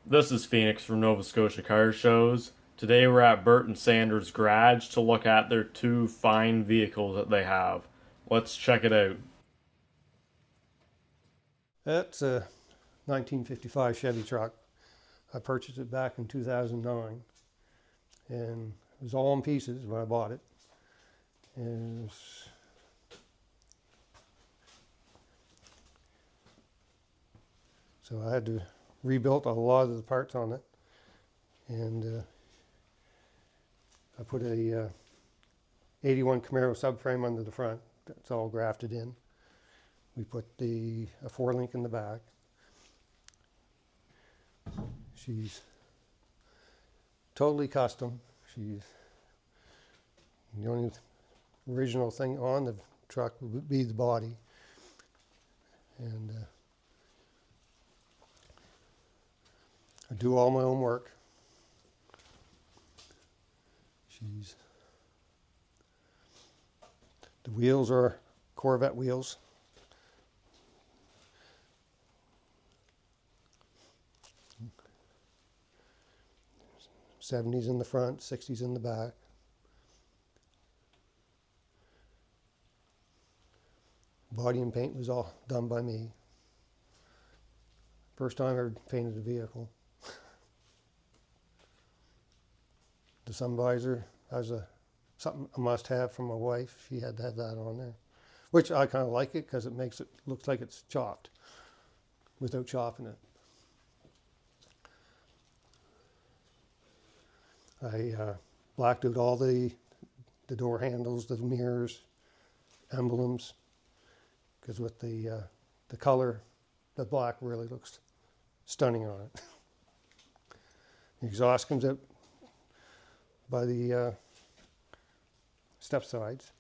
This is Phoenix from Nova Scotia Car Shows. Today we're at Burt and Sandra's garage to look at their two fine vehicles that they have. Let's check it out. That's a 1955 Chevy truck. I purchased it back in 2009, and it was all in pieces when I bought it. And it was, so I had to rebuild a lot of the parts on it, and I put a 81 Camaro subframe under the front. That's all grafted in. We put a 4-link in the back. She's totally custom. She's the only original thing on the truck would be the body, and I do all my own work. The wheels are Corvette wheels. '70s in the front, '60s in the back. Body and paint was all done by me. First time I ever painted a vehicle. The sun visor has something a must-have from my wife. She had to have that on there, which I kind of like it because it makes it look like it's chopped without chopping it. I blacked out all the door handles, the mirrors, emblems, because with the color, the black really looks stunning on it. The exhaust comes out by the step sides.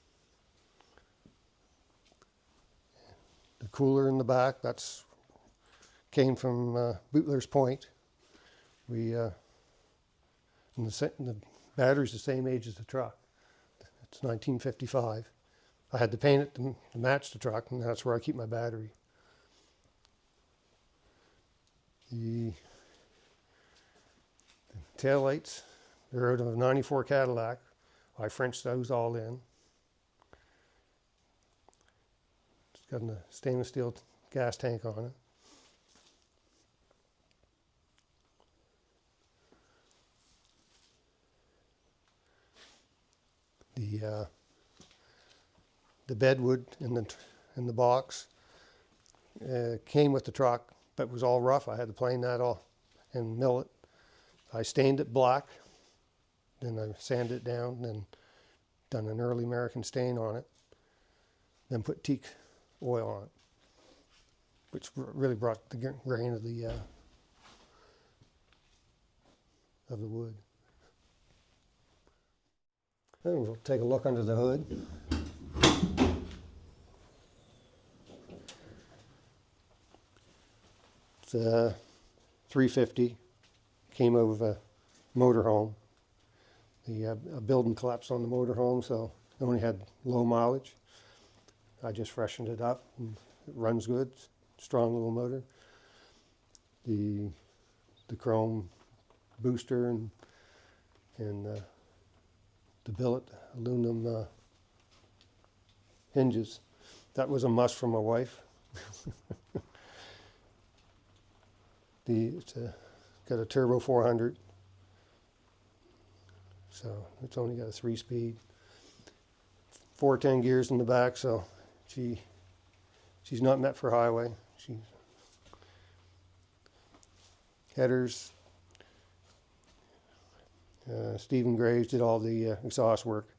The cooler in the back, that's came from Bootler's Point. And the battery's the same age as the truck. It's 1955. I had to paint it to match the truck, and that's where I keep my battery. The taillights, they're out of a '94 Cadillac. I Frenched those all in. It's got a stainless steel gas tank on it. The bedwood in the box came with the truck, but was all rough. I had to plane that all and mill it. I stained it black, then I sanded it down, then done an early American stain on it, then put teak oil on it, which really brought the grain of the wood. Then we'll take a look under the hood. It's a 350, came out of a motorhome. The building collapsed on the motorhome, so it only had low mileage. I just freshened it up, and it runs good. Strong little motor. The chrome booster and the billet aluminum hinges. That was a must for my wife. It's got a turbo 400, so it's only got a 3-speed. 410 gears in the back, so she's not meant for highway. Headers. Stephen Graves did all the exhaust work.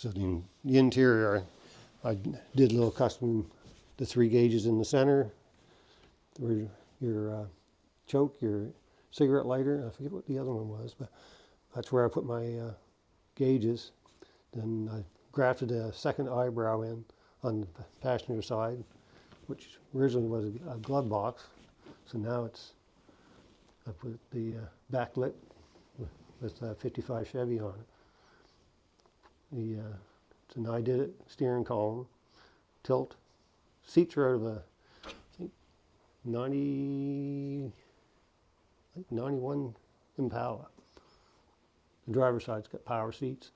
So the interior, I did a little custom, the 3 gauges in the center, where your choke, your cigarette lighter, I forget what the other one was, but that's where I put my gauges. Then I grafted a second eyebrow in on the passenger side, which originally was a glove box. So now I put the backlit with 55 Chevy on it. So now I did it, steering column, tilt. Seats are out of a, I think, 91 Impala. The driver's side's got power seats.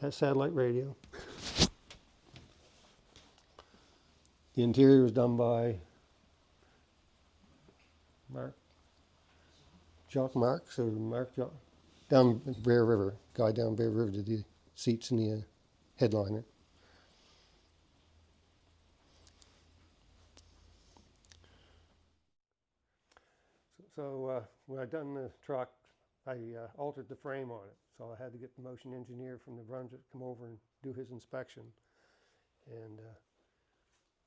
Has satellite radio. The interior was done by Mark down Bear River. Guy down Bear River did the seats and the headliner. So when I done the truck, I altered the frame on it. So I had to get the motion engineer from New Brunswick to come over and do his inspection. And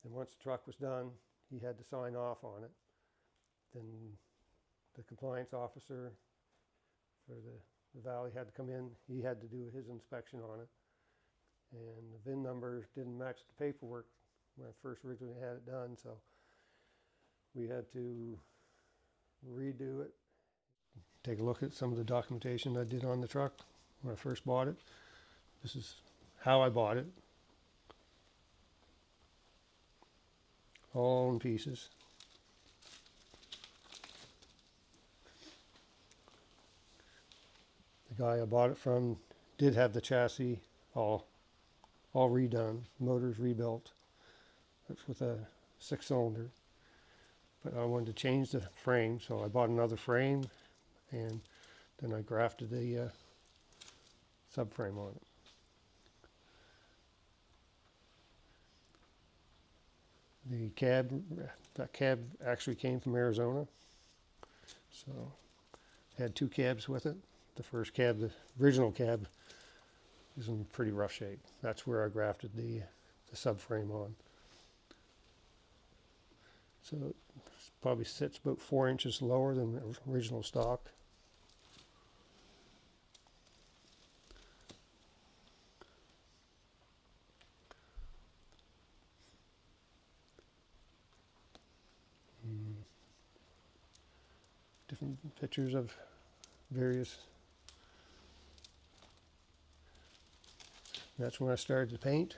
once the truck was done, he had to sign off on it. Then the compliance officer for the valley had to come in. He had to do his inspection on it. And the VIN number didn't match the paperwork when I first originally had it done. So we had to redo it. Take a look at some of the documentation I did on the truck when I first bought it. This is how I bought it. All in pieces. The guy I bought it from did have the chassis all redone, motors rebuilt. That's with a 6-cylinder. But I wanted to change the frame, so I bought another frame, and then I grafted the subframe on it. That cab actually came from Arizona. So I had 2 cabs with it. The first cab, the original cab, is in pretty rough shape. That's where I grafted the subframe on. So it probably sits about 4 inches lower than the original stock. Different pictures of various. That's when I started to paint.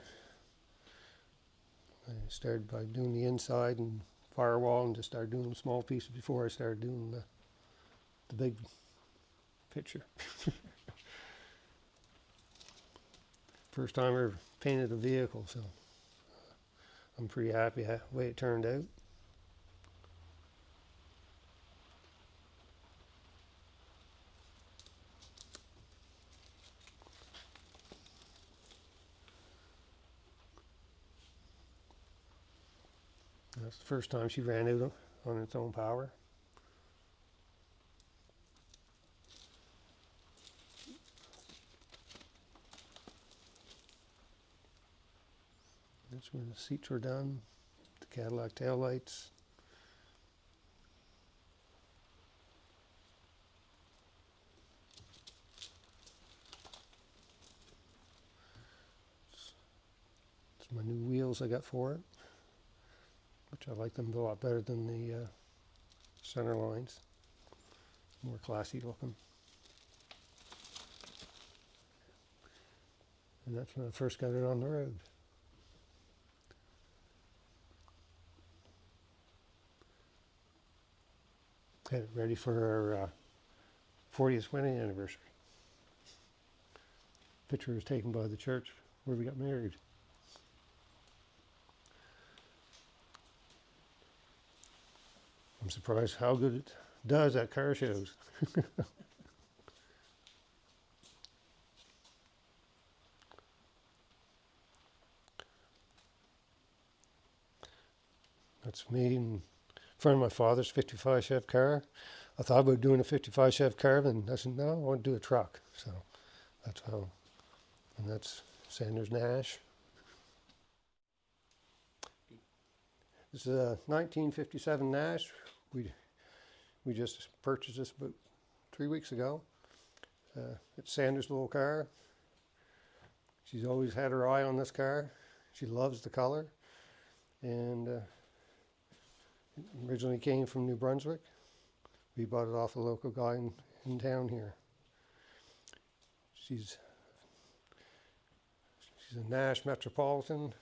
I started by doing the inside and firewall, and just started doing small pieces before I started doing the big picture. First time I ever painted a vehicle, so I'm pretty happy the way it turned out. That's the first time she ran out on its own power. That's when the seats were done, the Cadillac taillights. It's my new wheels I got for it, which I like them a lot better than the center lines. More classy looking. And that's when I first got it on the road. Had it ready for our 40th wedding anniversary. Picture was taken by the church where we got married. I'm surprised how good it does at car shows. That's me in front of my father's 55 Chevy car. I thought about doing a 55 Chev Caravan. I said, no, I want to do a truck. So that's how, and that's Sanders Nash. This is a 1957 Nash. We just purchased this about 3 weeks ago. It's Sanders' little car. She's always had her eye on this car. She loves the color. And it originally came from New Brunswick. We bought it off a local guy in town here. She's a Nash Metropolitan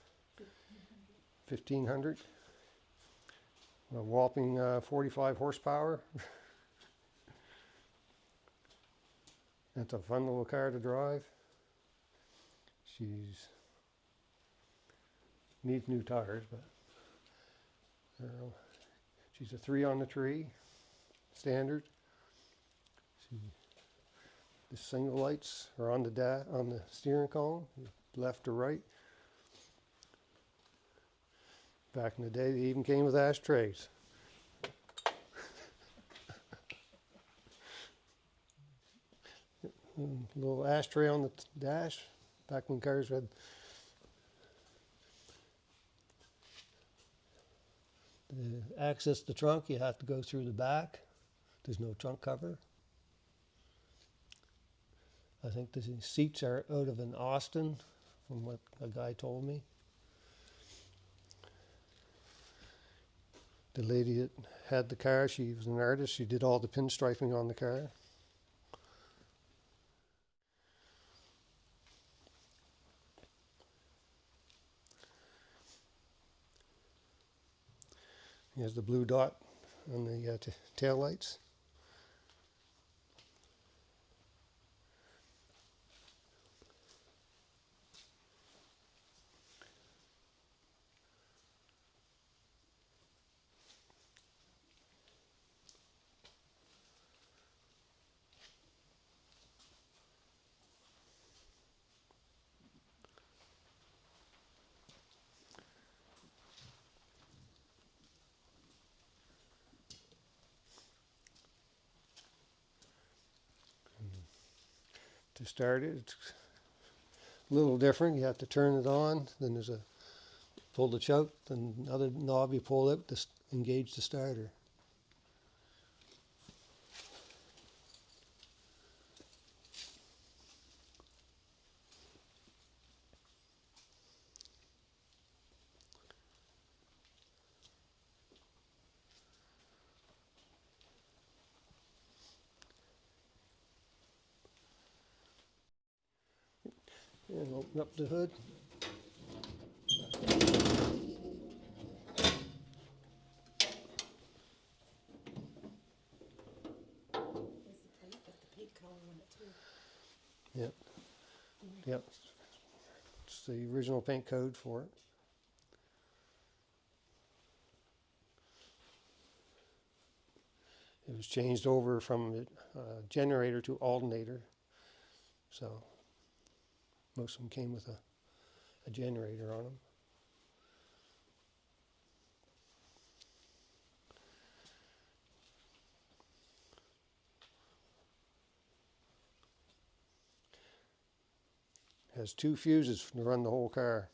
1500. A whopping 45 horsepower. It's a fun little car to drive. She's needs new tires, but she's a 3 on the tree, standard. The single lights are on the steering column, left or right. Back in the day, they even came with ashtrays. Little ashtray on the dash, back when cars had to access the trunk, you have to go through the back. There's no trunk cover. I think the seats are out of an Austin, from what a guy told me. The lady that had the car, she was an artist. She did all the pinstriping on the car. He has the blue dot on the tail lights. To start it, it's a little different. You have to turn it on. Then there's a pull the choke. Then another knob you pull out to engage the starter. And open up the hood. Yep. Yep. It's the original paint code for it. It was changed over from generator to alternator. So most of them came with a generator on them. Has 2 fuses to run the whole car.